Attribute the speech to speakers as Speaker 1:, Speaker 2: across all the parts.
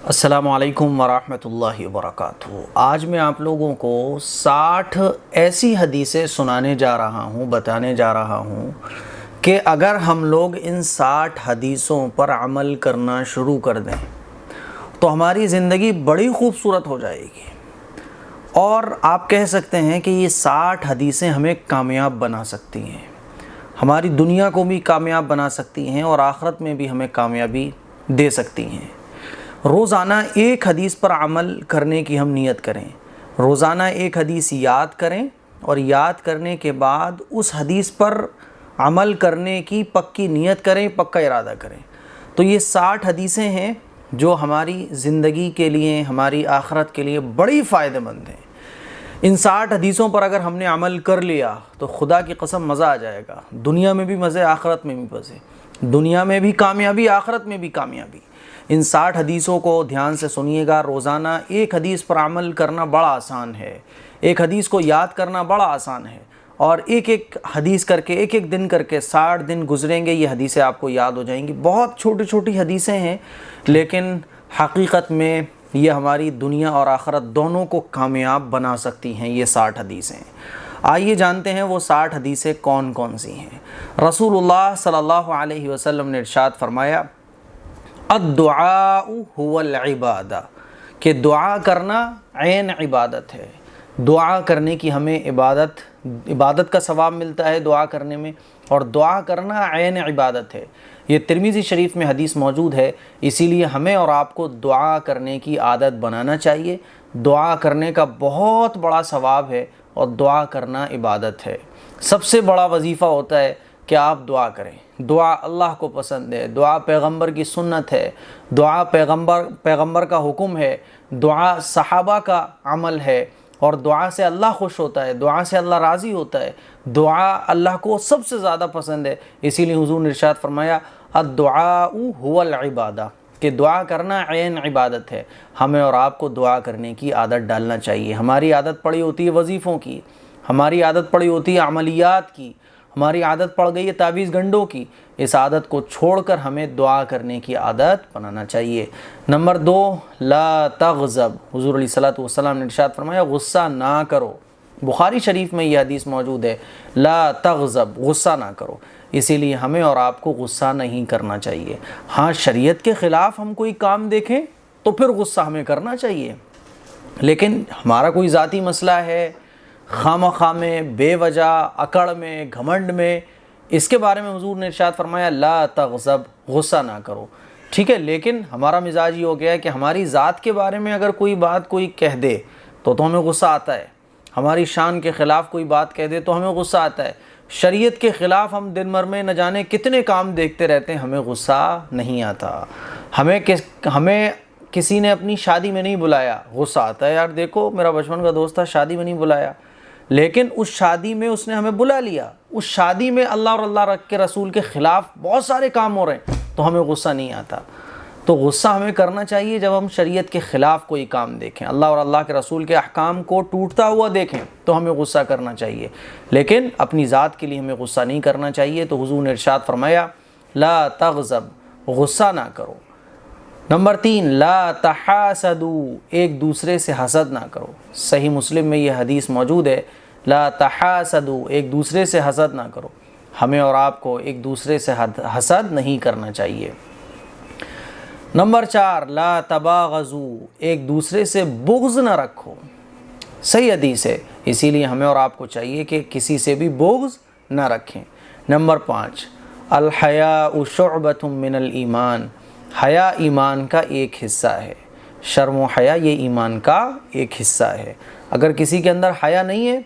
Speaker 1: السلام علیکم ورحمۃ اللہ وبرکاتہ۔ آج میں آپ لوگوں کو 60 ایسی حدیثیں بتانے جا رہا ہوں کہ اگر ہم لوگ ان 60 حدیثوں پر عمل کرنا شروع کر دیں تو ہماری زندگی بڑی خوبصورت ہو جائے گی، اور آپ کہہ سکتے ہیں کہ یہ 60 حدیثیں ہمیں کامیاب بنا سکتی ہیں، ہماری دنیا کو بھی کامیاب بنا سکتی ہیں اور آخرت میں بھی ہمیں کامیابی دے سکتی ہیں۔ روزانہ ایک حدیث پر عمل کرنے کی ہم نیت کریں، روزانہ ایک حدیث یاد کریں اور یاد کرنے کے بعد اس حدیث پر عمل کرنے کی پکی نیت کریں، پکا ارادہ کریں۔ تو یہ 60 حدیثیں ہیں جو ہماری زندگی کے لیے، ہماری آخرت کے لیے بڑی فائدہ مند ہیں۔ ان 60 حدیثوں پر اگر ہم نے عمل کر لیا تو خدا کی قسم مزہ آ جائے گا، دنیا میں بھی مزے، آخرت میں بھی مزے، دنیا میں بھی کامیابی، آخرت میں بھی کامیابی۔ ان 60 حدیثوں کو دھیان سے سنیے گا۔ روزانہ ایک حدیث پر عمل کرنا بڑا آسان ہے، ایک حدیث کو یاد کرنا بڑا آسان ہے، اور ایک ایک حدیث کر کے، ایک ایک دن کر کے 60 دن گزریں گے، یہ حدیثیں آپ کو یاد ہو جائیں گی۔ بہت چھوٹی چھوٹی حدیثیں ہیں، لیکن حقیقت میں یہ ہماری دنیا اور آخرت دونوں کو کامیاب بنا سکتی ہیں یہ 60 حدیثیں۔ آئیے جانتے ہیں وہ 60 حدیثیں کون کون سی ہیں۔ رسول اللہ صلی اللہ علیہ وسلم نے ارشاد فرمایا، الدعاء هو العبادہ، کہ دعا کرنا عین عبادت ہے۔ دعا کرنے کی ہمیں عبادت کا ثواب ملتا ہے دعا کرنے میں، اور دعا کرنا عین عبادت ہے۔ یہ ترمذی شریف میں حدیث موجود ہے، اسی لیے ہمیں اور آپ کو دعا کرنے کی عادت بنانا چاہیے۔ دعا کرنے کا بہت بڑا ثواب ہے، اور دعا کرنا عبادت ہے۔ سب سے بڑا وظیفہ ہوتا ہے کہ آپ دعا کریں۔ دعا اللہ کو پسند ہے، دعا پیغمبر کی سنت ہے، دعا پیغمبر کا حکم ہے، دعا صحابہ کا عمل ہے، اور دعا سے اللہ خوش ہوتا ہے، دعا سے اللہ راضی ہوتا ہے، دعا اللہ کو سب سے زیادہ پسند ہے۔ اسی لیے حضور نے ارشاد فرمایا، الدعاء هو العبادہ، کہ دعا کرنا عین عبادت ہے۔ ہمیں اور آپ کو دعا کرنے کی عادت ڈالنا چاہیے۔ ہماری عادت پڑی ہوتی ہے وظیفوں کی، ہماری عادت پڑی ہوتی ہے عملیات کی، ہماری عادت پڑ گئی ہے تعویذ گنڈوں کی۔ اس عادت کو چھوڑ کر ہمیں دعا کرنے کی عادت بنانا چاہیے۔ نمبر 2، لا تغضب۔ حضور علیہ الصلوۃ والسلام نے ارشاد فرمایا، غصہ نہ کرو۔ بخاری شریف میں یہ حدیث موجود ہے، لا تغضب، غصہ نہ کرو۔ اسی لیے ہمیں اور آپ کو غصہ نہیں کرنا چاہیے۔ ہاں، شریعت کے خلاف ہم کوئی کام دیکھیں تو پھر غصہ ہمیں کرنا چاہیے، لیکن ہمارا کوئی ذاتی مسئلہ ہے، خواہ میں، بے وجہ، اکڑ میں، گھمنڈ میں، اس کے بارے میں حضور نے ارشاد فرمایا، لا تغضب، غصہ نہ کرو۔ ٹھیک ہے، لیکن ہمارا مزاج یہ ہو گیا ہے کہ ہماری ذات کے بارے میں اگر کوئی بات کوئی کہہ دے تو ہمیں غصہ آتا ہے، ہماری شان کے خلاف کوئی بات کہہ دے تو ہمیں غصہ آتا ہے، شریعت کے خلاف ہم دن بھر میں نہ جانے کتنے کام دیکھتے رہتے ہیں، ہمیں غصہ نہیں آتا۔ ہمیں کسی نے اپنی شادی میں نہیں بلایا، غصہ آتا ہے، یار دیکھو میرا بچپن کا دوست تھا، شادی میں نہیں بلایا، لیکن اس شادی میں اس نے ہمیں بلا لیا، اس شادی میں اللہ اور اللہ کے رسول کے خلاف بہت سارے کام ہو رہے ہیں تو ہمیں غصہ نہیں آتا۔ تو غصہ ہمیں کرنا چاہیے جب ہم شریعت کے خلاف کوئی کام دیکھیں، اللہ اور اللہ کے رسول کے احکام کو ٹوٹتا ہوا دیکھیں تو ہمیں غصہ کرنا چاہیے، لیکن اپنی ذات کے لیے ہمیں غصہ نہیں کرنا چاہیے۔ تو حضور نے ارشاد فرمایا، لا تغضب، غصہ نہ کرو۔ نمبر 3، لا تحاسدوا، ایک دوسرے سے حسد نہ کرو۔ صحیح مسلم میں یہ حدیث موجود ہے، لا تحاسدوا، ایک دوسرے سے حسد نہ کرو۔ ہمیں اور آپ کو ایک دوسرے سے حسد نہیں کرنا چاہیے۔ نمبر 4، لا تباغضوا، ایک دوسرے سے بغض نہ رکھو۔ صحیح حدیث ہے، اسی لیے ہمیں اور آپ کو چاہیے کہ کسی سے بھی بغض نہ رکھیں۔ نمبر 5، الحیاء شعبۃ من الایمان، حیا ایمان کا ایک حصہ ہے۔ شرم و حیا یہ ایمان کا ایک حصہ ہے۔ اگر کسی کے اندر حیا نہیں ہے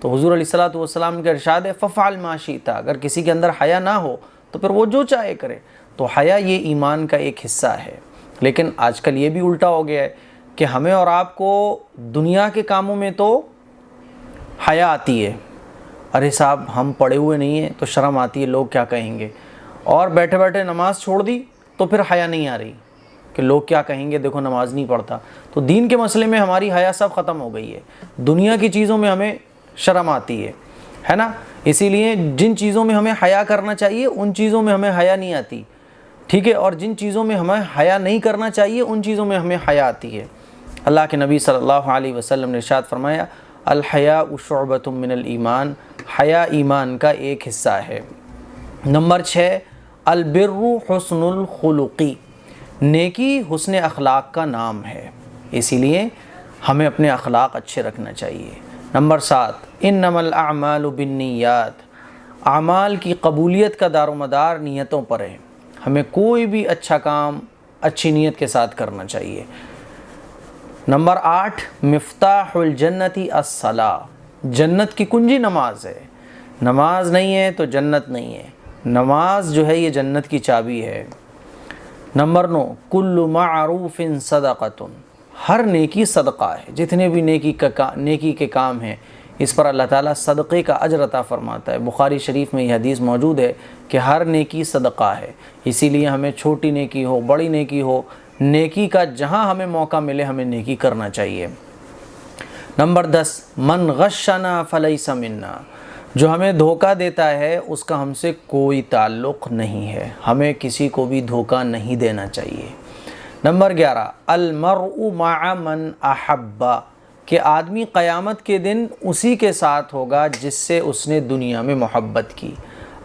Speaker 1: تو حضور علیہ الصلوۃ والسلام کا ارشاد ہے، ففعل ما شئت، اگر کسی کے اندر حیا نہ ہو تو پھر وہ جو چاہے کرے۔ تو حیا یہ ایمان کا ایک حصہ ہے، لیکن آج کل یہ بھی الٹا ہو گیا ہے کہ ہمیں اور آپ کو دنیا کے کاموں میں تو حیا آتی ہے، ارے صاحب ہم پڑھے ہوئے نہیں ہیں تو شرم آتی ہے، لوگ کیا کہیں گے، اور بیٹھے بیٹھے نماز چھوڑ دی تو پھر حیا نہیں آ رہی کہ لوگ کیا کہیں گے، دیکھو نماز نہیں پڑھتا۔ تو دین کے مسئلے میں ہماری حیا سب ختم ہو گئی ہے، دنیا کی چیزوں میں ہمیں شرم آتی ہے نا۔ اسی لیے جن چیزوں میں ہمیں حیا کرنا چاہیے ان چیزوں میں ہمیں حیا نہیں آتی۔ ٹھیک ہے، اور جن چیزوں میں ہمیں حیا نہیں کرنا چاہیے ان چیزوں میں ہمیں حیا آتی ہے۔ اللہ کے نبی صلی اللہ علیہ وسلم نے ارشاد فرمایا الحیاء شعبۃ من الایمان، حیا ایمان کا ایک حصہ ہے۔ نمبر 6 البر حسن الخلقی، نیکی حسن اخلاق کا نام ہے، اسی لیے ہمیں اپنے اخلاق اچھے رکھنا چاہیے۔ نمبر 7 انما الاعمال بالنیات، اعمال کی قبولیت کا دار و مدار نیتوں پر ہے، ہمیں کوئی بھی اچھا کام اچھی نیت کے ساتھ کرنا چاہیے۔ نمبر 8 مفتاح الجنت الصلاۃ، جنت کی کنجی نماز ہے، نماز نہیں ہے تو جنت نہیں ہے، نماز جو ہے یہ جنت کی چابی ہے۔ نمبر 9 کل معروف صدقۃ، ہر نیکی صدقہ ہے، جتنے بھی نیکی کے کام ہیں اس پر اللہ تعالیٰ صدقے کا اجر عطا فرماتا ہے۔ بخاری شریف میں یہ حدیث موجود ہے کہ ہر نیکی صدقہ ہے، اسی لیے ہمیں چھوٹی نیکی ہو بڑی نیکی ہو، نیکی کا جہاں ہمیں موقع ملے ہمیں نیکی کرنا چاہیے۔ نمبر 10 من غشنا فلیس منا، جو ہمیں دھوکہ دیتا ہے اس کا ہم سے کوئی تعلق نہیں ہے، ہمیں کسی کو بھی دھوکہ نہیں دینا چاہیے۔ نمبر 11 المرء مع من احب، کہ آدمی قیامت کے دن اسی کے ساتھ ہوگا جس سے اس نے دنیا میں محبت کی۔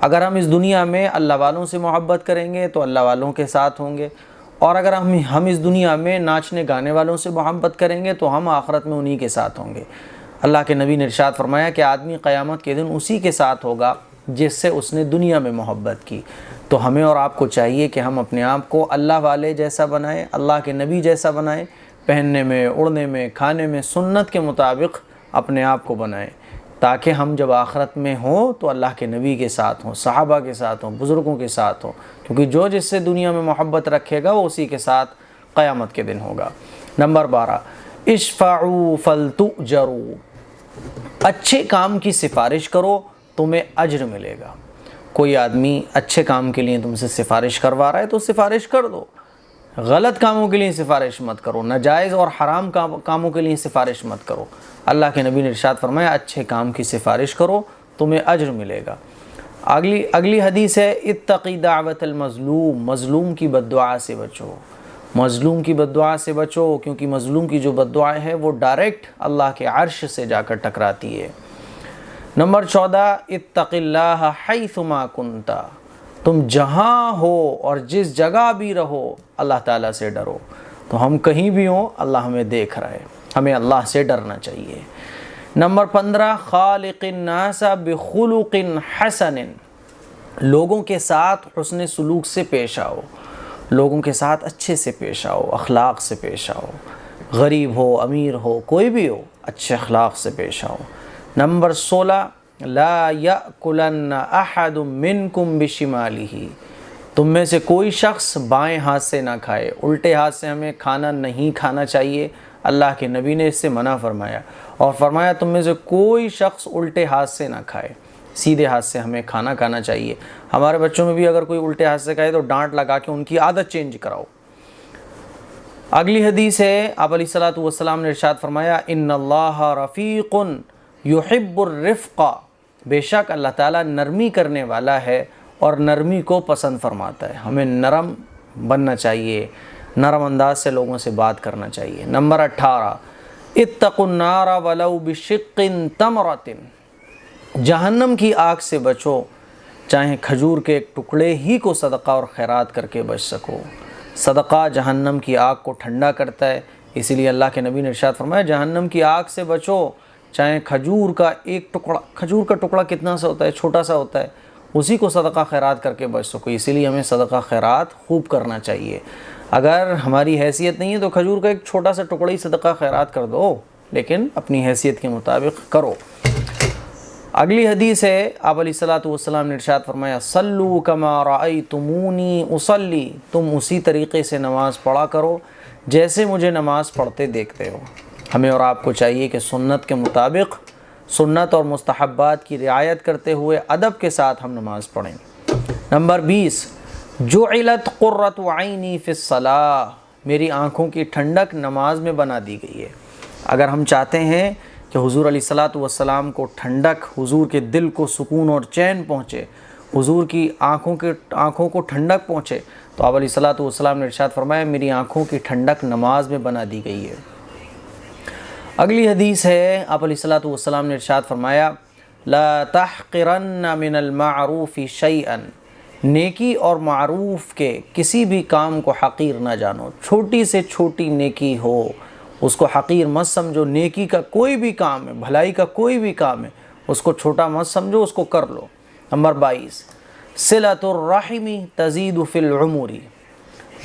Speaker 1: اگر ہم اس دنیا میں اللہ والوں سے محبت کریں گے تو اللہ والوں کے ساتھ ہوں گے، اور اگر ہم اس دنیا میں ناچنے گانے والوں سے محبت کریں گے تو ہم آخرت میں انہی کے ساتھ ہوں گے۔ اللہ کے نبی نے ارشاد فرمایا کہ آدمی قیامت کے دن اسی کے ساتھ ہوگا جس سے اس نے دنیا میں محبت کی۔ تو ہمیں اور آپ کو چاہیے کہ ہم اپنے آپ کو اللہ والے جیسا بنائیں، اللہ کے نبی جیسا بنائیں، پہننے میں، اڑنے میں، کھانے میں سنت کے مطابق اپنے آپ کو بنائیں، تاکہ ہم جب آخرت میں ہوں تو اللہ کے نبی کے ساتھ ہوں، صحابہ کے ساتھ ہوں، بزرگوں کے ساتھ ہوں، کیونکہ جو جس سے دنیا میں محبت رکھے گا وہ اسی کے ساتھ قیامت کے دن ہوگا۔ نمبر 12 اشفعوا فلتؤجروا، اچھے کام کی سفارش کرو تمہیں اجر ملے گا۔ کوئی آدمی اچھے کام کے لیے تم سے سفارش کروا رہا ہے تو سفارش کر دو، غلط کاموں کے لیے سفارش مت کرو، ناجائز اور حرام کاموں کے لیے سفارش مت کرو۔ اللہ کے نبی نے ارشاد فرمایا اچھے کام کی سفارش کرو تمہیں اجر ملے گا۔ اگلی حدیث ہے اتقی دعوت المظلوم، مظلوم کی بد دعا سے بچو، مظلوم کی بد دعا سے بچو، کیونکہ مظلوم کی جو بد دعا ہے وہ ڈائریکٹ اللہ کے عرش سے جا کر ٹکراتی ہے۔ نمبر 14 اتق اللہ حیثما کنت، تم جہاں ہو اور جس جگہ بھی رہو اللہ تعالیٰ سے ڈرو۔ تو ہم کہیں بھی ہوں اللہ ہمیں دیکھ رہا ہے، ہمیں اللہ سے ڈرنا چاہیے۔ نمبر 15 خالق الناس بخلق حسن، لوگوں کے ساتھ حسن سلوک سے پیش آؤ، لوگوں کے ساتھ اچھے سے پیش آؤ، اخلاق سے پیش آؤ، غریب ہو امیر ہو کوئی بھی ہو اچھے اخلاق سے پیش آؤ۔ نمبر 16 لا یأکلن احد منکم بشمالہ، تم میں سے کوئی شخص بائیں ہاتھ سے نہ کھائے، الٹے ہاتھ سے ہمیں کھانا نہیں کھانا چاہیے، اللہ کے نبی نے اس سے منع فرمایا، اور فرمایا تم میں سے کوئی شخص الٹے ہاتھ سے نہ کھائے، سیدھے ہاتھ سے ہمیں کھانا کھانا چاہیے۔ ہمارے بچوں میں بھی اگر کوئی الٹے ہاتھ سے کھائے تو ڈانٹ لگا کے ان کی عادت چینج کراؤ۔ اگلی حدیث ہے آپ علیہ الصلوۃ والسلام نے ارشاد فرمایا ان اللہ رفیق یحب الرفق، بے شک اللہ تعالیٰ نرمی کرنے والا ہے اور نرمی کو پسند فرماتا ہے، ہمیں نرم بننا چاہیے، نرم انداز سے لوگوں سے بات کرنا چاہیے۔ نمبر 18 اتقوا النار ولو بشق تمرۃ، جہنم کی آگ سے بچو چاہے کھجور کے ایک ٹکڑے ہی کو صدقہ اور خیرات کر کے بچ سکو۔ صدقہ جہنم کی آگ کو ٹھنڈا کرتا ہے، اسی لیے اللہ کے نبی نے ارشاد فرمایا جہنم کی آگ سے بچو چاہے کھجور کا ایک ٹکڑا، کھجور کا ٹکڑا کتنا سا ہوتا ہے، چھوٹا سا ہوتا ہے، اسی کو صدقہ خیرات کر کے بچ سکو۔ اسی لیے ہمیں صدقہ خیرات خوب کرنا چاہیے۔ اگر ہماری حیثیت نہیں ہے تو کھجور کا ایک چھوٹا سا ٹکڑا ہی صدقہ خیرات کر دو، لیکن اپنی حیثیت کے مطابق کرو۔ اگلی حدیث ہے آپ علیہ الصلوۃ والسلام نے ارشاد فرمایا صلوا کما رأیتمونی اصلی، تم اسی طریقے سے نماز پڑھا کرو جیسے مجھے نماز پڑھتے دیکھتے ہو۔ ہمیں اور آپ کو چاہیے کہ سنت کے مطابق، سنت اور مستحبات کی رعایت کرتے ہوئے ادب کے ساتھ ہم نماز پڑھیں۔ نمبر 20 جعلت قرۃ عینی فی الصلاۃ، میری آنکھوں کی ٹھنڈک نماز میں بنا دی گئی ہے۔ اگر ہم چاہتے ہیں کہ حضور علیہ الصلوۃ والسلام کو ٹھنڈک، حضور کے دل کو سکون اور چین پہنچے، حضور کی آنکھوں کو ٹھنڈک پہنچے، تو آپ علیہ الصلوۃ والسلام نے ارشاد فرمایا میری آنکھوں کی ٹھنڈک نماز میں بنا دی گئی ہے۔ اگلی حدیث ہے، آپ علیہ الصلوۃ والسلام نے ارشاد فرمایا لا تحقرن من المعروف شیئا، نیکی اور معروف کے کسی بھی کام کو حقیر نہ جانو، چھوٹی سے چھوٹی نیکی ہو اس کو حقیر مت سمجھو، نیکی کا کوئی بھی کام ہے، بھلائی کا کوئی بھی کام ہے، اس کو چھوٹا مت سمجھو، اس کو کر لو۔ نمبر 22 صلۃ الرحم تزید فی العمر،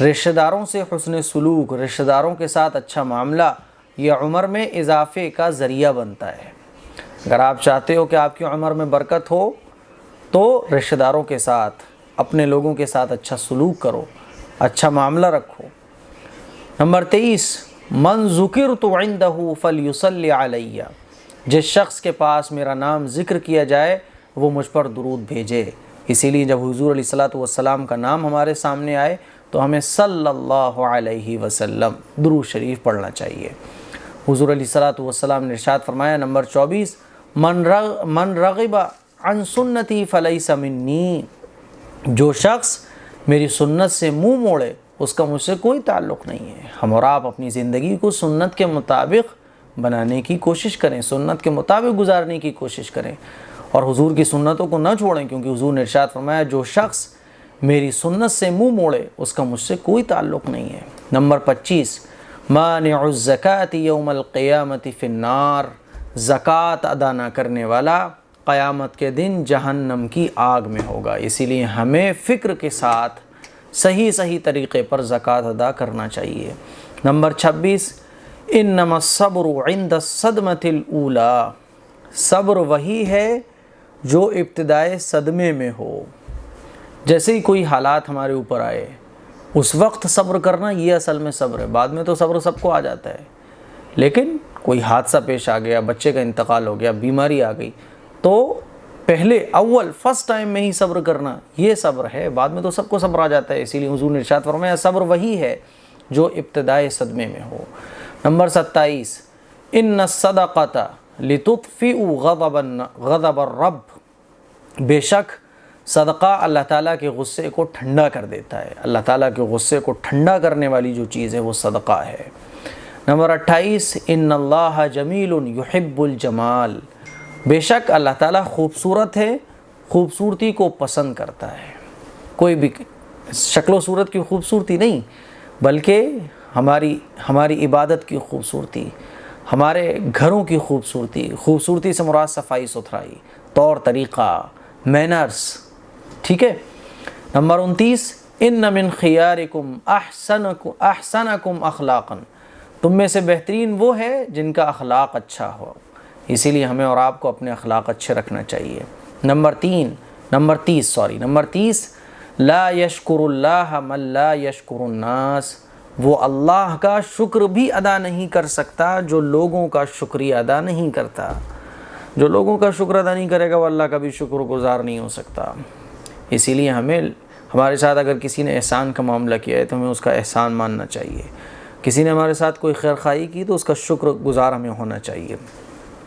Speaker 1: رشتہ داروں سے حسن سلوک، رشتہ داروں کے ساتھ اچھا معاملہ یہ عمر میں اضافے کا ذریعہ بنتا ہے۔ اگر آپ چاہتے ہو کہ آپ کی عمر میں برکت ہو تو رشتہ داروں کے ساتھ، اپنے لوگوں کے ساتھ اچھا سلوک کرو، اچھا معاملہ رکھو۔ نمبر 23 من ذکرت عندہ فلیصلی علیہ، جس شخص کے پاس میرا نام ذکر کیا جائے وہ مجھ پر درود بھیجے۔ اسی لیے جب حضور علیہ الصلوۃ والسلام کا نام ہمارے سامنے آئے تو ہمیں صلی اللہ علیہ وسلم درود شریف پڑھنا چاہیے۔ حضور علیہ الصلوۃ والسلام نے ارشاد فرمایا نمبر 24 من رغب عن سنتی فلیس منی، جو شخص میری سنت سے منہ موڑے اس کا مجھ سے کوئی تعلق نہیں ہے۔ ہم اور آپ اپنی زندگی کو سنت کے مطابق بنانے کی کوشش کریں، سنت کے مطابق گزارنے کی کوشش کریں اور حضور کی سنتوں کو نہ چھوڑیں، کیونکہ حضور نے ارشاد فرمایا جو شخص میری سنت سے منہ موڑے اس کا مجھ سے کوئی تعلق نہیں ہے۔ نمبر 25 مانع الزکاۃ یوم القیامۃ فی النار، زکوٰۃ ادا نہ کرنے والا قیامت کے دن جہنم کی آگ میں ہوگا۔ اسی لیے ہمیں فکر کے ساتھ صحیح طریقے پر زکوٰۃ ادا کرنا چاہیے۔ نمبر 26 انما الصبر عند الصدمۃ الاولی، صبر وہی ہے جو ابتدائے صدمے میں ہو۔ جیسے ہی کوئی حالات ہمارے اوپر آئے اس وقت صبر کرنا یہ اصل میں صبر ہے۔ بعد میں تو صبر سب کو آ جاتا ہے، لیکن کوئی حادثہ پیش آ گیا، بچے کا انتقال ہو گیا، بیماری آ گئی، تو پہلے فرسٹ ٹائم میں ہی صبر کرنا یہ صبر ہے، بعد میں تو سب کو صبر آ جاتا ہے۔ اسی لیے حضور نے ارشاد فرمایا صبر وہی ہے جو ابتدائے صدمے میں ہو۔ نمبر 27 ان الصدقۃ لتطفئ غضب الرب، بے شک صدقہ اللہ تعالیٰ کے غصے کو ٹھنڈا کر دیتا ہے۔ اللہ تعالیٰ کے غصے کو ٹھنڈا کرنے والی جو چیز ہے وہ صدقہ ہے۔ نمبر 28 ان اللہ جمیل یحب الجمال، بے شک اللہ تعالیٰ خوبصورت ہے، خوبصورتی کو پسند کرتا ہے۔ کوئی بھی شکل و صورت کی خوبصورتی نہیں، بلکہ ہماری عبادت کی خوبصورتی، ہمارے گھروں کی خوبصورتی سے مراد صفائی ستھرائی، طور طریقہ، مینرز، ٹھیک ہے۔ نمبر 29 ان من خیارکم احسنکم اخلاقا، تم میں سے بہترین وہ ہے جن کا اخلاق اچھا ہو، اسی لیے ہمیں اور آپ کو اپنے اخلاق اچھے رکھنا چاہیے۔ نمبر 30 لا یشکر اللہ من لا یشکر الناس، وہ اللہ کا شکر بھی ادا نہیں کر سکتا جو لوگوں کا شکریہ ادا نہیں کرتا۔ جو لوگوں کا شکر ادا نہیں کرے گا وہ اللہ کا بھی شکر گزار نہیں ہو سکتا۔ اسی لیے ہمارے ساتھ اگر کسی نے احسان کا معاملہ کیا ہے تو ہمیں اس کا احسان ماننا چاہیے۔ کسی نے ہمارے ساتھ کوئی خیر خواہی کی تو اس کا شکر گزار ہمیں ہونا چاہیے۔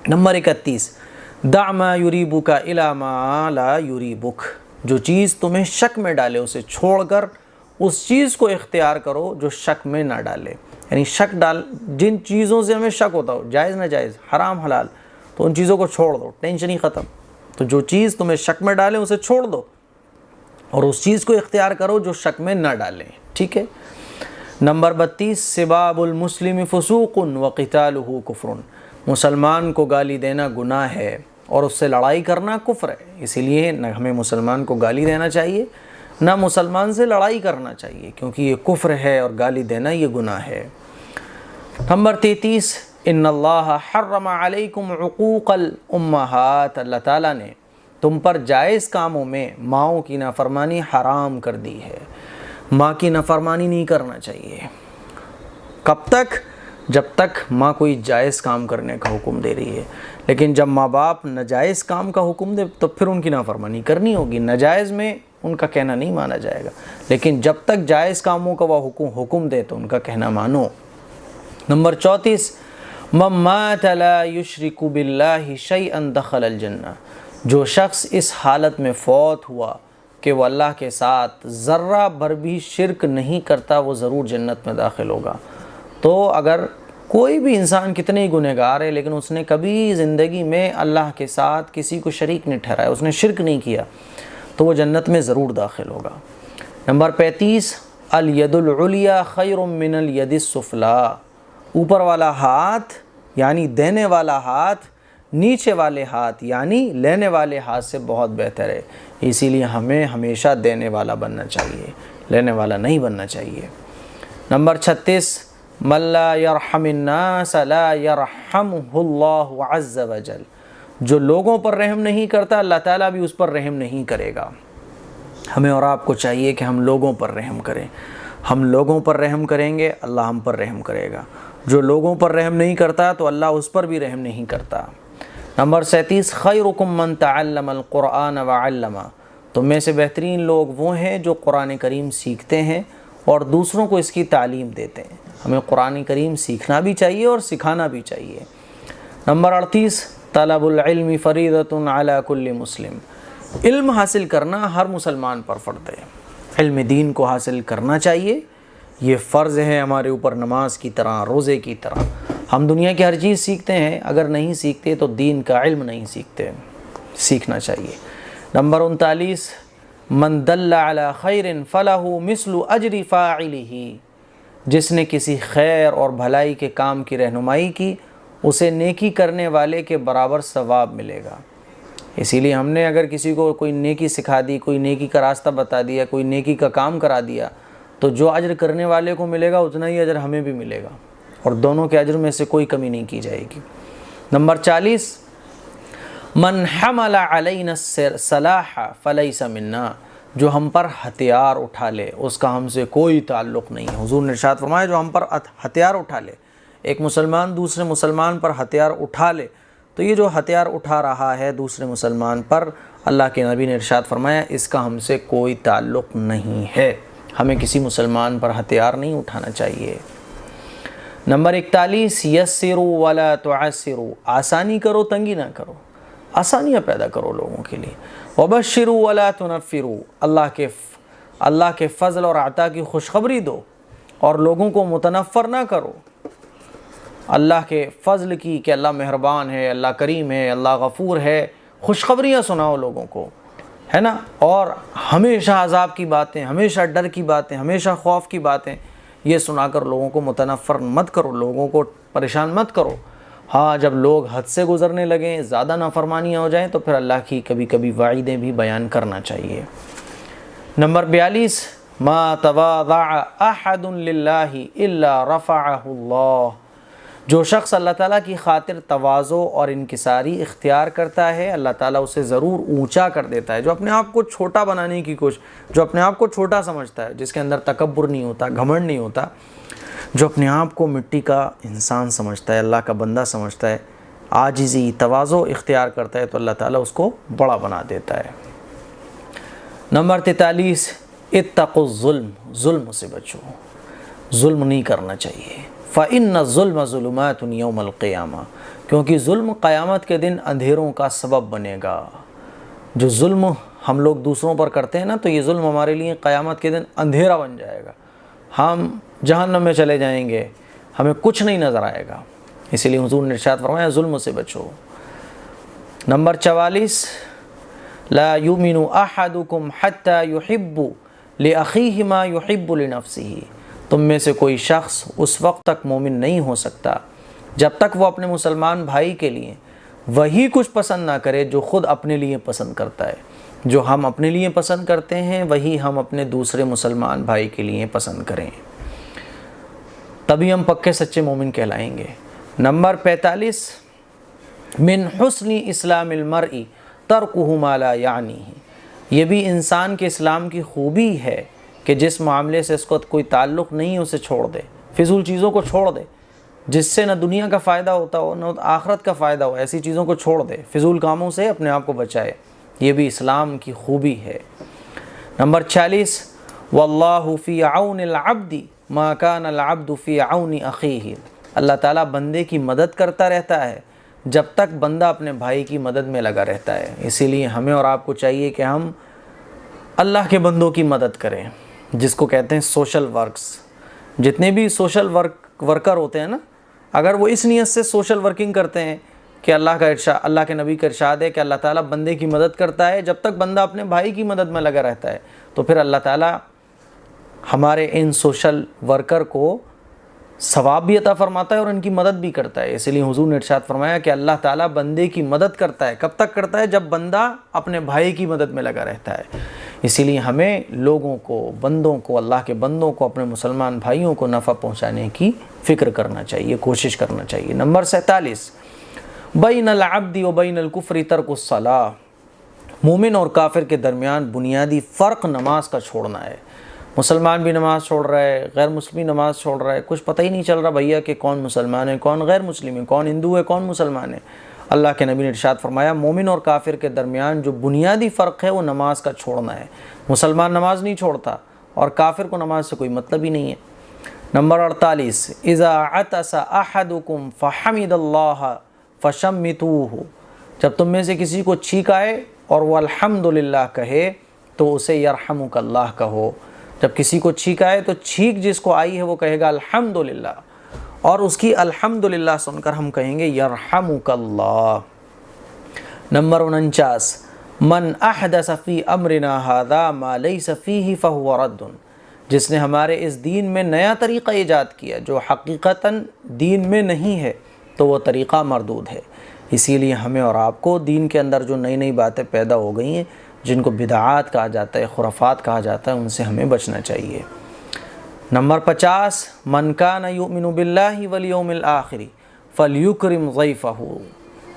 Speaker 1: نمبر 31 دع ما یریبک الی ما لا یریبک، جو چیز تمہیں شک میں ڈالے اسے چھوڑ کر اس چیز کو اختیار کرو جو شک میں نہ ڈالے۔ یعنی جن چیزوں سے ہمیں شک ہوتا ہو، جائز ناجائز، حرام حلال، تو ان چیزوں کو چھوڑ دو، ٹینشن ہی ختم۔ تو جو چیز تمہیں شک میں ڈالے اسے چھوڑ دو اور اس چیز کو اختیار کرو جو شک میں نہ ڈالیں، ٹھیک ہے۔ نمبر 32 سباب المسلم فسوق وقتالہ کفر، مسلمان کو گالی دینا گناہ ہے اور اس سے لڑائی کرنا کفر ہے۔ اسی لیے نہ ہمیں مسلمان کو گالی دینا چاہیے نہ مسلمان سے لڑائی کرنا چاہیے، کیونکہ یہ کفر ہے اور گالی دینا یہ گناہ ہے۔ نمبر 33 ان اللہ حرم علیکم عقوق الامہات، اللہ تعالیٰ نے تم پر جائز کاموں میں ماؤں کی نافرمانی حرام کر دی ہے۔ ماں کی نافرمانی نہیں کرنا چاہیے۔ کب تک؟ جب تک ماں کوئی جائز کام کرنے کا حکم دے رہی ہے، لیکن جب ماں باپ ناجائز کام کا حکم دے تو پھر ان کی نافرمانی کرنی ہوگی۔ ناجائز میں ان کا کہنا نہیں مانا جائے گا، لیکن جب تک جائز کاموں کا وہ حکم دے تو ان کا کہنا مانو۔ نمبر 34 من مات لا یشرک باللہ شیئا دخل الجنہ، جو شخص اس حالت میں فوت ہوا کہ وہ اللہ کے ساتھ ذرہ بھر بھی شرک نہیں کرتا وہ ضرور جنت میں داخل ہوگا۔ تو اگر کوئی بھی انسان کتنے ہی گنہگار ہے لیکن اس نے کبھی زندگی میں اللہ کے ساتھ کسی کو شریک نہیں ٹھہرایا، اس نے شرک نہیں کیا، تو وہ جنت میں ضرور داخل ہوگا۔ نمبر 35، الید العلیٰ خیر من الید السفلیٰ، اوپر والا ہاتھ یعنی دینے والا ہاتھ نیچے والے ہاتھ یعنی لینے والے ہاتھ سے بہت بہتر ہے، اسی لیے ہمیں ہمیشہ دینے والا بننا چاہیے، لینے والا نہیں بننا چاہیے۔ نمبر 36، من لا یرحم الناس لا یرحمہ اللہ عز وجل، جو لوگوں پر رحم نہیں کرتا اللہ تعالیٰ بھی اس پر رحم نہیں کرے گا۔ ہمیں اور آپ کو چاہیے کہ ہم لوگوں پر رحم کریں، ہم لوگوں پر رحم کریں گے اللہ ہم پر رحم کرے گا، جو لوگوں پر رحم نہیں کرتا تو اللہ اس پر بھی رحم نہیں کرتا۔ نمبر 37، خیرکم من تعلم القرآن وعلمہ، تم میں سے بہترین لوگ وہ ہیں جو قرآن کریم سیکھتے ہیں اور دوسروں کو اس کی تعلیم دیتے ہیں۔ ہمیں قرآن کریم سیکھنا بھی چاہیے اور سکھانا بھی چاہیے۔ نمبر 38، طلب العلم فریضۃ علی کل مسلم، علم حاصل کرنا ہر مسلمان پر فرض ہے، علم دین کو حاصل کرنا چاہیے، یہ فرض ہے ہمارے اوپر نماز کی طرح، روزے کی طرح۔ ہم دنیا کی ہر چیز سیکھتے ہیں، اگر نہیں سیکھتے تو دین کا علم نہیں سیکھتے، سیکھنا چاہیے۔ نمبر 39، من دل علی خیر فلہ مثل اجر فاعلہ، جس نے کسی خیر اور بھلائی کے کام کی رہنمائی کی اسے نیکی کرنے والے کے برابر ثواب ملے گا۔ اسی لیے ہم نے اگر کسی کو کوئی نیکی سکھا دی، کوئی نیکی کا راستہ بتا دیا، کوئی نیکی کا کام کرا دیا، تو جو اجر کرنے والے کو ملے گا اتنا ہی اجر ہمیں بھی ملے گا، اور دونوں کے اجر میں سے کوئی کمی نہیں کی جائے گی۔ نمبر 40، من حمل علینا السلاح فلیس منا، جو ہم پر ہتھیار اٹھا لے اس کا ہم سے کوئی تعلق نہیں ہے۔ حضور نے ارشاد فرمایا جو ہم پر ہتھیار اٹھا لے، ایک مسلمان دوسرے مسلمان پر ہتھیار اٹھا لے، تو یہ جو ہتھیار اٹھا رہا ہے دوسرے مسلمان پر، اللہ کے نبی نے ارشاد فرمایا اس کا ہم سے کوئی تعلق نہیں ہے، ہمیں کسی مسلمان پر ہتھیار نہیں اٹھانا چاہیے۔ نمبر 41، یسروا ولا تعسروا، آسانی کرو تنگی نہ کرو، آسانیاں پیدا کرو لوگوں کے لیے۔ وبشروا ولا تنفروا، اللہ کے فضل اور عطا کی خوشخبری دو اور لوگوں کو متنفر نہ کرو، اللہ کے فضل کی کہ اللہ مہربان ہے، اللہ کریم ہے، اللہ غفور ہے، خوشخبریاں سناؤ لوگوں کو، ہے نا، اور ہمیشہ عذاب کی باتیں، ہمیشہ ڈر کی باتیں، ہمیشہ خوف کی باتیں یہ سنا کر لوگوں کو متنفر مت کرو، لوگوں کو پریشان مت کرو۔ ہاں جب لوگ حد سے گزرنے لگیں، زیادہ نافرمانیاں ہو جائیں تو پھر اللہ کی کبھی کبھی وعیدیں بھی بیان کرنا چاہیے۔ نمبر 42، ما تواضع احد للہ الا رفعہ اللہ، جو شخص اللہ تعالیٰ کی خاطر تواضع اور انکساری اختیار کرتا ہے اللہ تعالیٰ اسے ضرور اونچا کر دیتا ہے۔ جو اپنے آپ کو چھوٹا بنانے کی جو اپنے آپ کو چھوٹا سمجھتا ہے، جس کے اندر تکبر نہیں ہوتا، گھمنڈ نہیں ہوتا، جو اپنے آپ کو مٹی کا انسان سمجھتا ہے، اللہ کا بندہ سمجھتا ہے، عاجزی تواضع اختیار کرتا ہے تو اللہ تعالیٰ اس کو بڑا بنا دیتا ہے۔ نمبر 43، اتقوا الظلم، ظلم سے بچو، ظلم نہیں کرنا چاہیے۔ فَإِنَّ الظُّلْمَ ظُلُمَاتٌ يَوْمَ الْقِيَامَةِ، کیونکہ ظلم قیامت کے دن اندھیروں کا سبب بنے گا۔ جو ظلم ہم لوگ دوسروں پر کرتے ہیں نا، تو یہ ظلم ہمارے لیے قیامت کے دن اندھیرا بن جائے گا، ہم جہنم میں چلے جائیں گے، ہمیں کچھ نہیں نظر آئے گا۔ اسی لیے حضور نے ارشاد فرمایا ظلم سے بچو۔ نمبر 44، لا یؤمن احدکم حتی یحب لأخیہ ما یحب لنفسہ، تم میں سے کوئی شخص اس وقت تک مومن نہیں ہو سکتا جب تک وہ اپنے مسلمان بھائی کے لیے وہی کچھ پسند نہ کرے جو خود اپنے لیے پسند کرتا ہے۔ جو ہم اپنے لیے پسند کرتے ہیں وہی ہم اپنے دوسرے مسلمان بھائی کے لیے پسند کریں، تبھی ہم پکے سچے مومن کہلائیں گے۔ نمبر 45، من حسن اسلام المرء ترکہ ما لا یعنیہ، یہ بھی انسان کے اسلام کی خوبی ہے کہ جس معاملے سے اس کو کوئی تعلق نہیں اسے چھوڑ دے، فضول چیزوں کو چھوڑ دے، جس سے نہ دنیا کا فائدہ ہوتا ہو نہ آخرت کا فائدہ ہو، ایسی چیزوں کو چھوڑ دے، فضول کاموں سے اپنے آپ کو بچائے، یہ بھی اسلام کی خوبی ہے۔ نمبر 46، واللہ فی عون العبد ما کان العبد فی عون اخیہ، اللہ تعالیٰ بندے کی مدد کرتا رہتا ہے جب تک بندہ اپنے بھائی کی مدد میں لگا رہتا ہے۔ اسی لیے ہمیں اور آپ کو چاہیے کہ ہم اللہ کے بندوں کی مدد کریں، جس کو کہتے ہیں سوشل ورکس۔ جتنے بھی سوشل ورکر ہوتے ہیں نا، اگر وہ اس نیت سے سوشل ورکنگ کرتے ہیں کہ اللہ کے نبی کا ارشاد ہے کہ اللہ تعالیٰ بندے کی مدد کرتا ہے، جب تک بندہ اپنے بھائی کی مدد میں لگا رہتا ہے تو پھر اللہ تعالیٰ ہمارے ان سوشل ورکر کو ثواب بھی عطا فرماتا ہے اور ان کی مدد بھی کرتا ہے۔ اس لیے حضور نے ارشاد فرمایا کہ اللہ تعالیٰ بندے کی مدد کرتا ہے، کب تک کرتا ہے؟ جب بندہ اپنے بھائی کی مدد میں لگا رہتا ہے۔ اسی لیے ہمیں لوگوں کو، بندوں کو، اللہ کے بندوں کو، اپنے مسلمان بھائیوں کو نفع پہنچانے کی فکر کرنا چاہیے، کوشش کرنا چاہیے۔ نمبر 47، بین العبد و بین الکفر ترک الصلاۃ، مومن اور کافر کے درمیان بنیادی فرق نماز کا چھوڑنا ہے۔ مسلمان بھی نماز چھوڑ رہا ہے، غیر مسلم نماز چھوڑ رہا ہے، کچھ پتہ ہی نہیں چل رہا بھیا کہ کون مسلمان ہے، کون غیر مسلم ہے، کون ہندو ہے، کون مسلمان ہے۔ اللہ کے نبی نے ارشاد فرمایا مومن اور کافر کے درمیان جو بنیادی فرق ہے وہ نماز کا چھوڑنا ہے۔ مسلمان نماز نہیں چھوڑتا اور کافر کو نماز سے کوئی مطلب ہی نہیں ہے۔ نمبر 48، اذا عطس احدکم فحمد اللہ فشمتوہ، جب تم میں سے کسی کو چھینک آئے اور وہ الحمدللہ کہے تو اسے یرحمک اللہ کہو۔ جب کسی کو چھینک آئے تو چھینک جس کو آئی ہے وہ کہے گا الحمدللہ، اور اس کی الحمدللہ سن کر ہم کہیں گے یرحمک اللہ۔ نمبر 49، من احدث فی امرنا ھذا ما لیس فیہ فہو رد، جس نے ہمارے اس دین میں نیا طریقہ ایجاد کیا جو حقیقتاً دین میں نہیں ہے تو وہ طریقہ مردود ہے۔ اسی لیے ہمیں اور آپ کو دین کے اندر جو نئی نئی باتیں پیدا ہو گئی ہیں، جن کو بدعات کہا جاتا ہے، خرافات کہا جاتا ہے، ان سے ہمیں بچنا چاہیے۔ نمبر 50، من کان یؤمن باللہ والیوم الآخر فلیکرم ضیفہ،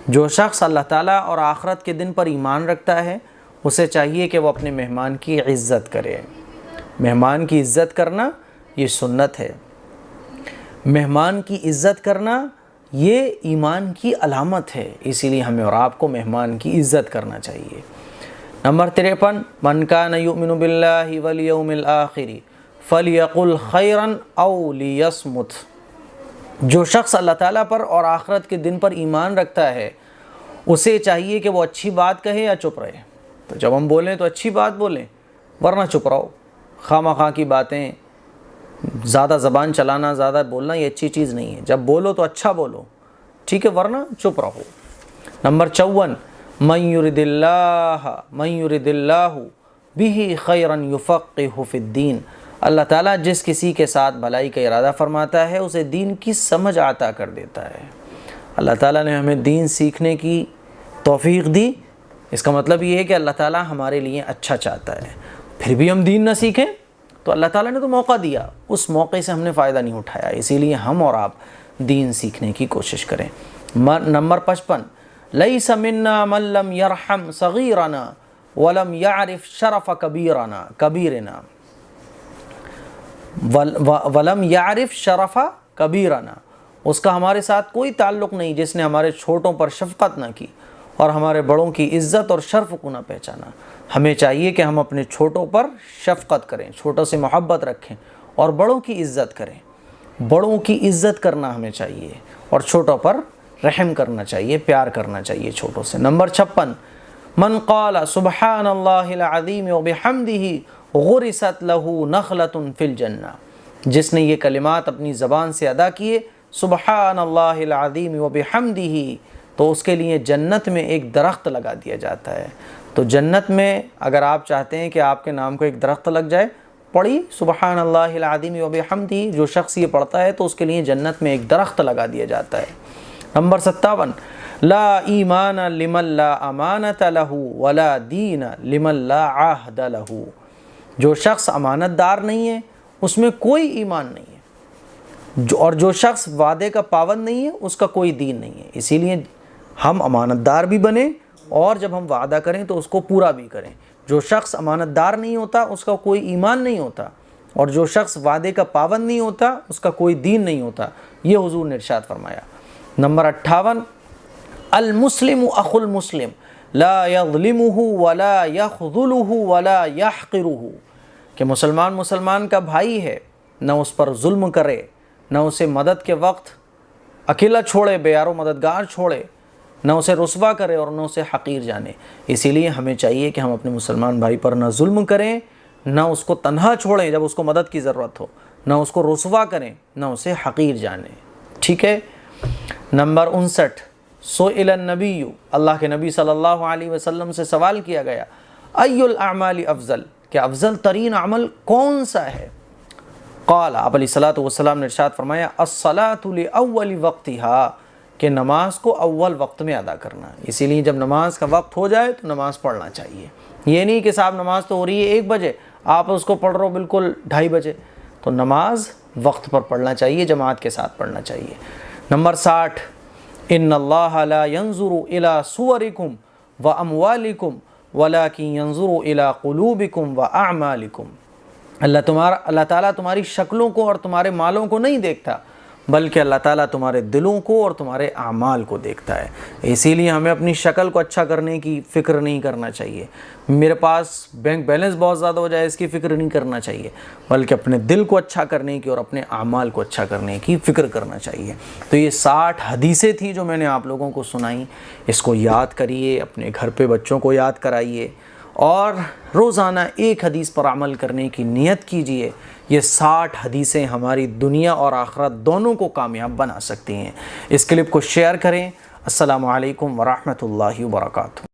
Speaker 1: جو شخص اللہ تعالیٰ اور آخرت کے دن پر ایمان رکھتا ہے اسے چاہیے کہ وہ اپنے مہمان کی عزت کرے۔ مہمان کی عزت کرنا یہ سنت ہے، مہمان کی عزت کرنا یہ ایمان کی علامت ہے، اسی لیے ہمیں اور آپ کو مہمان کی عزت کرنا چاہیے۔ نمبر 53، من کان یؤمن باللہ والیوم الآخر فلیقل خیرا او لیصمت، جو شخص اللہ تعالیٰ پر اور آخرت کے دن پر ایمان رکھتا ہے اسے چاہیے کہ وہ اچھی بات کہے یا چپ رہے۔ تو جب ہم بولیں تو اچھی بات بولیں، ورنہ چپ رہو۔ خواہ مخواہ کی باتیں، زیادہ زبان چلانا، زیادہ بولنا یہ اچھی چیز نہیں ہے۔ جب بولو تو اچھا بولو، ٹھیک ہے، ورنہ چپ رہو۔ نمبر 54، من یرد اللہ بہ خیرا یفقہہ فی الدین، اللہ تعالیٰ جس کسی کے ساتھ بھلائی کا ارادہ فرماتا ہے اسے دین کی سمجھ عطا کر دیتا ہے۔ اللہ تعالیٰ نے ہمیں دین سیکھنے کی توفیق دی، اس کا مطلب یہ ہے کہ اللہ تعالیٰ ہمارے لیے اچھا چاہتا ہے۔ پھر بھی ہم دین نہ سیکھیں تو اللہ تعالیٰ نے تو موقع دیا، اس موقع سے ہم نے فائدہ نہیں اٹھایا، اسی لیے ہم اور آپ دین سیکھنے کی کوشش کریں۔ نمبر 55، لیس منا من لم یرحم صغیرنا ولم یعرف شرف کبیرنا ولم یعرف شرف کبیرنا، اس کا ہمارے ساتھ کوئی تعلق نہیں جس نے ہمارے چھوٹوں پر شفقت نہ کی اور ہمارے بڑوں کی عزت اور شرف کو نہ پہچانا۔ ہمیں چاہیے کہ ہم اپنے چھوٹوں پر شفقت کریں، چھوٹوں سے محبت رکھیں اور بڑوں کی عزت کریں۔ بڑوں کی عزت کرنا ہمیں چاہیے اور چھوٹوں پر رحم کرنا چاہیے، پیار کرنا چاہیے چھوٹوں سے۔ نمبر 56، من قال سبحان اللہ العظیم وبحمدہ غرست لہ نخلۃ فی الجنہ، جس نے یہ کلمات اپنی زبان سے ادا کیے سبحان اللہ العظیم وبحمدہ، تو اس کے لیے جنت میں ایک درخت لگا دیا جاتا ہے۔ تو جنت میں اگر آپ چاہتے ہیں کہ آپ کے نام کو ایک درخت لگ جائے، پڑھی سبحان اللہ العظیم وبحمدہ، جو شخص یہ پڑھتا ہے تو اس کے لیے جنت میں ایک درخت لگا دیا جاتا ہے۔ نمبر 57، لا ایمان لمن لا امانت لہ ولا دین لمن لا عہد لہ، جو شخص امانت دار نہیں ہے اس میں کوئی ایمان نہیں ہے، اور جو شخص وعدے کا پابند نہیں ہے اس کا کوئی دین نہیں ہے۔ اسی لیے ہم امانت دار بھی بنیں اور جب ہم وعدہ کریں تو اس کو پورا بھی کریں۔ جو شخص امانت دار نہیں ہوتا اس کا کوئی ایمان نہیں ہوتا، اور جو شخص وعدے کا پابند نہیں ہوتا اس کا کوئی دین نہیں ہوتا، یہ حضور نے ارشاد فرمایا۔ نمبر 58، المسلم اخو المسلم لا یظلمہ ولا یخذلہ ولا یحقرہ، کہ مسلمان کا بھائی ہے، نہ اس پر ظلم کرے، نہ اسے مدد کے وقت اکیلا چھوڑے، بے یار و مددگار چھوڑے، نہ اسے رسوا کرے اور نہ اسے حقیر جانے۔ اسی لیے ہمیں چاہیے کہ ہم اپنے مسلمان بھائی پر نہ ظلم کریں، نہ اس کو تنہا چھوڑیں جب اس کو مدد کی ضرورت ہو، نہ اس کو رسوا کریں، نہ اسے حقیر جانیں۔ ٹھیک ہے۔ نمبر 59، سئل النبی، اللہ کے نبی صلی اللہ علیہ وسلم سے سوال کیا گیا، ای الاعمال افضل، کہ افضل ترین عمل کون سا ہے؟ قال، آپ علیہ الصلوۃ والسلام نے ارشاد فرمایا، الصلاۃ لاول وقتها، کہ نماز کو اول وقت میں ادا کرنا۔ اسی لیے جب نماز کا وقت ہو جائے تو نماز پڑھنا چاہیے۔ یہ نہیں کہ صاحب نماز تو ہو رہی ہے 1 بجے، آپ اس کو پڑھ رہے ہو بالکل 2:30 بجے، تو نماز وقت پر پڑھنا چاہیے، جماعت کے ساتھ پڑھنا چاہیے۔ نمبر 60، ان اللہ لا ينظر الى صورکم واموالکم ولکن ينظر الى قلوبکم واعمالکم، اللہ تعالیٰ تمہاری شکلوں کو اور تمہارے مالوں کو نہیں دیکھتا، بلکہ اللہ تعالیٰ تمہارے دلوں کو اور تمہارے اعمال کو دیکھتا ہے۔ اسی لیے ہمیں اپنی شکل کو اچھا کرنے کی فکر نہیں کرنا چاہیے، میرے پاس بینک بیلنس بہت زیادہ ہو جائے اس کی فکر نہیں کرنا چاہیے، بلکہ اپنے دل کو اچھا کرنے کی اور اپنے اعمال کو اچھا کرنے کی فکر کرنا چاہیے۔ تو یہ 60 حدیثیں تھیں جو میں نے آپ لوگوں کو سنائیں، اس کو یاد کریے، اپنے گھر پہ بچوں کو یاد کرائیے اور روزانہ 1 حدیث پر عمل کرنے کی نیت کیجیے۔ یہ 60 حدیثیں ہماری دنیا اور آخرت دونوں کو کامیاب بنا سکتی ہیں۔ اس کلپ کو شیئر کریں۔ السلام علیکم ورحمۃ اللہ وبرکاتہ۔